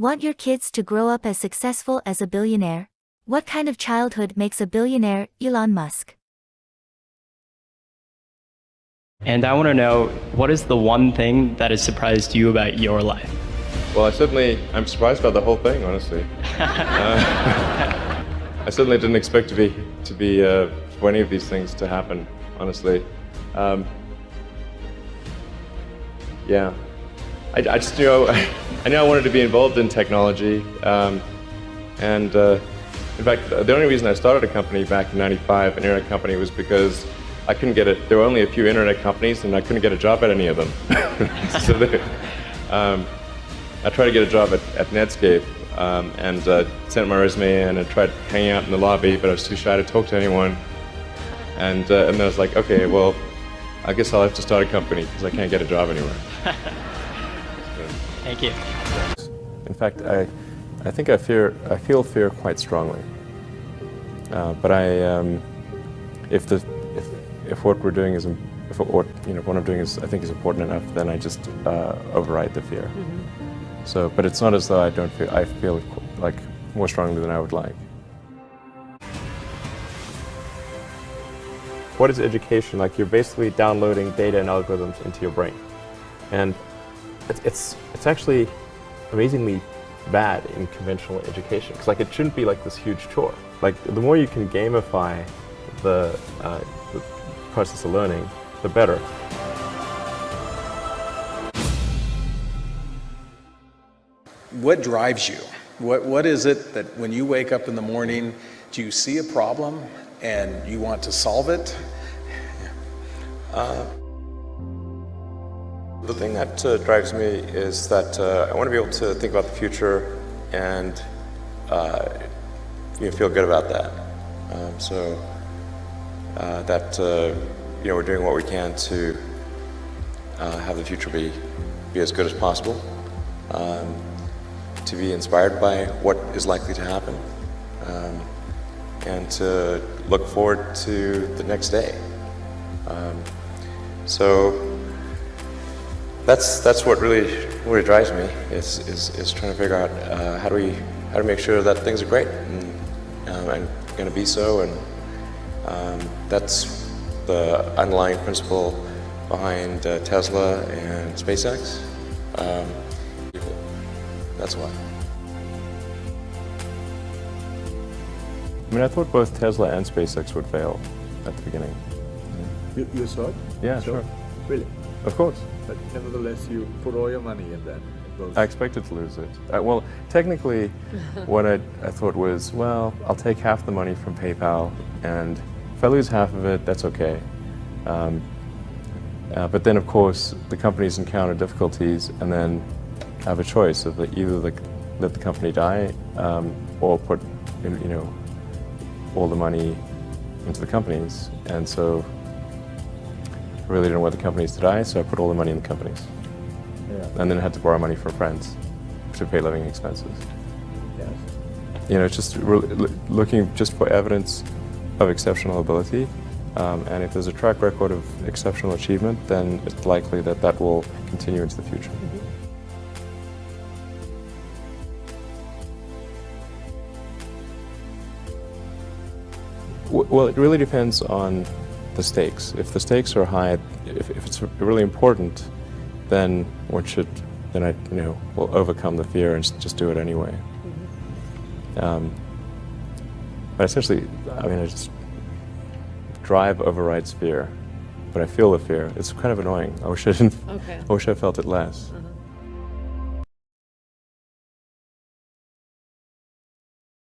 Want your kids to grow up as successful as a billionaire? What kind of childhood makes a billionaire? Elon Musk. And I want to know, what is the one thing that has surprised you about your life? Well, I'm surprised by the whole thing, honestly. I certainly didn't expect to be for any of these things to happen, honestly. Yeah, I just I knew I wanted to be involved in technology, and in fact, the only reason I started a company back in '95, an internet company, was because I couldn't get it. There were only a few internet companies, and I couldn't get a job at any of them. I tried to get a job at Netscape, and sent my resume in and tried hanging out in the lobby, but I was too shy to talk to anyone. And then I was like, okay, well, I guess I'll have to start a company because I can't get a job anywhere. Thank you. In fact, I think I feel fear quite strongly. But if what we're doing is, what I'm doing is, I think, is important enough, then I just override the fear. So, but it's not as though I feel like more strongly than I would like. What is education? Like, you're basically downloading data and algorithms into your brain. And it's actually amazingly bad in conventional education. Because like, it shouldn't be like this huge chore. Like, the more you can gamify the process of learning, the better. What drives you? What is it that when you wake up in the morning, do you see a problem and you want to solve it? The thing that drives me is that I want to be able to think about the future and feel good about that. That we're doing what we can to have the future be as good as possible. To be inspired by what is likely to happen, and to look forward to the next day. So that's what really drives me, is trying to figure out how do we make sure that things are great and going to be so, and that's the underlying principle behind Tesla and SpaceX. That's why. I mean, I thought both Tesla and SpaceX would fail at the beginning. You saw it? Yeah, sure. Really? Of course. But nevertheless, you put all your money in that. I expected to lose it. Well, technically, what I thought was, well, I'll take half the money from PayPal, and if I lose half of it, that's okay. But then, of course, the companies encounter difficulties, and then have a choice of either let the company die, or put all the money into the companies. And so I really didn't want the companies to die, so I put all the money in the companies. Yeah. And then I had to borrow money from friends to pay living expenses. Yes. It's just looking just for evidence of exceptional ability. And if there's a track record of exceptional achievement, then it's likely that will continue into the future. Well, it really depends on the stakes. If the stakes are high, if it's really important, then I will overcome the fear and just do it anyway. But essentially, I just drive overrides fear, but I feel the fear. It's kind of annoying. I wish I didn't. Okay. I wish I felt it less.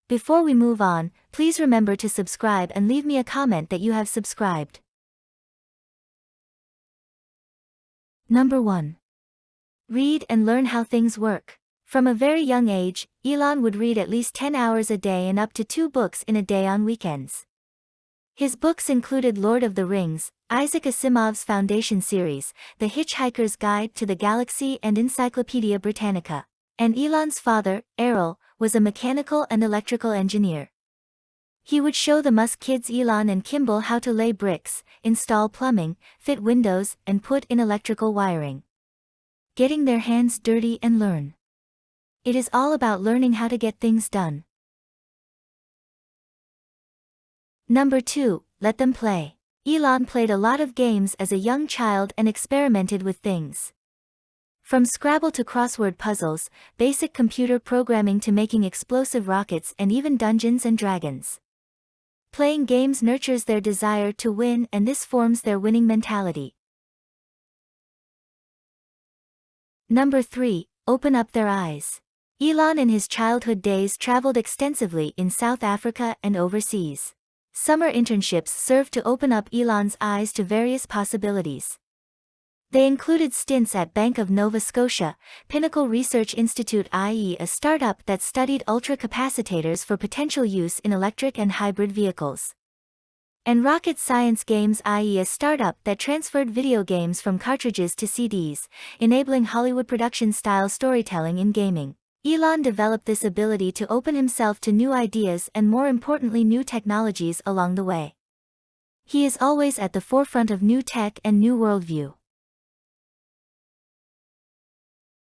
Before we move on, please remember to subscribe and leave me a comment that you have subscribed. Number 1. Read and learn how things work. From a very young age, Elon would read at least 10 hours a day and up to 2 books in a day on weekends. His books included Lord of the Rings, Isaac Asimov's Foundation series, The Hitchhiker's Guide to the Galaxy, and Encyclopedia Britannica. And Elon's father, Errol, was a mechanical and electrical engineer. He would show the Musk kids Elon and Kimball how to lay bricks, install plumbing, fit windows, and put in electrical wiring. Getting their hands dirty and learn. It is all about learning how to get things done. Number 2, let them play. Elon played a lot of games as a young child and experimented with things. From Scrabble to crossword puzzles, basic computer programming to making explosive rockets and even Dungeons and Dragons. Playing games nurtures their desire to win, and this forms their winning mentality. Number 3, open up their eyes. Elon in his childhood days traveled extensively in South Africa and overseas. Summer internships served to open up Elon's eyes to various possibilities. They included stints at Bank of Nova Scotia, Pinnacle Research Institute, i.e. a startup that studied ultracapacitors for potential use in electric and hybrid vehicles. And Rocket Science Games, i.e. a startup that transferred video games from cartridges to CDs, enabling Hollywood production-style storytelling in gaming. Elon developed this ability to open himself to new ideas and, more importantly, new technologies along the way. He is always at the forefront of new tech and new worldview.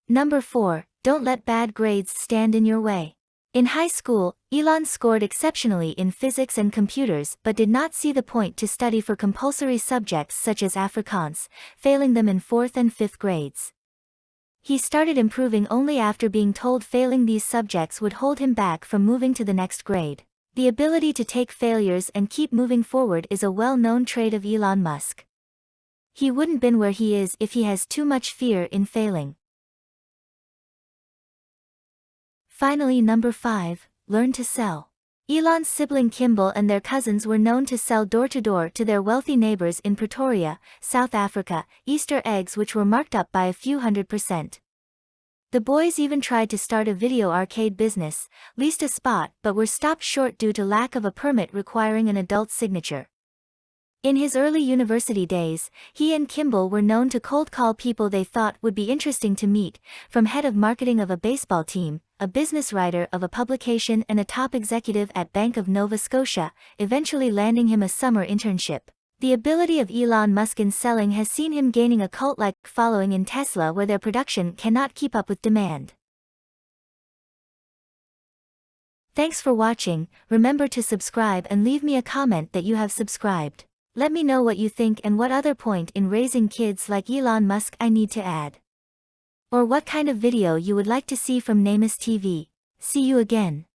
Number 4, don't let bad grades stand in your way. In high school, Elon scored exceptionally in physics and computers but did not see the point to study for compulsory subjects such as Afrikaans, failing them in 4th and 5th grades. He started improving only after being told failing these subjects would hold him back from moving to the next grade. The ability to take failures and keep moving forward is a well-known trait of Elon Musk. He wouldn't been where he is if he has too much fear in failing. Finally, number 5, learn to sell. Elon's sibling Kimball and their cousins were known to sell door-to-door to their wealthy neighbors in Pretoria, South Africa, Easter eggs which were marked up by a few $100. The boys even tried to start a video arcade business, leased a spot but were stopped short due to lack of a permit requiring an adult's signature. In his early university days, he and Kimball were known to cold call people they thought would be interesting to meet, from head of marketing of a baseball team, a business writer of a publication and a top executive at Bank of Nova Scotia, eventually landing him a summer internship. The ability of Elon Musk in selling has seen him gaining a cult-like following in Tesla, where their production cannot keep up with demand. Thanks for watching. Remember to subscribe and leave me a comment that you have subscribed. Let me know what you think and what other point in raising kids like Elon Musk I need to add. Or what kind of video you would like to see from Namus TV. See you again.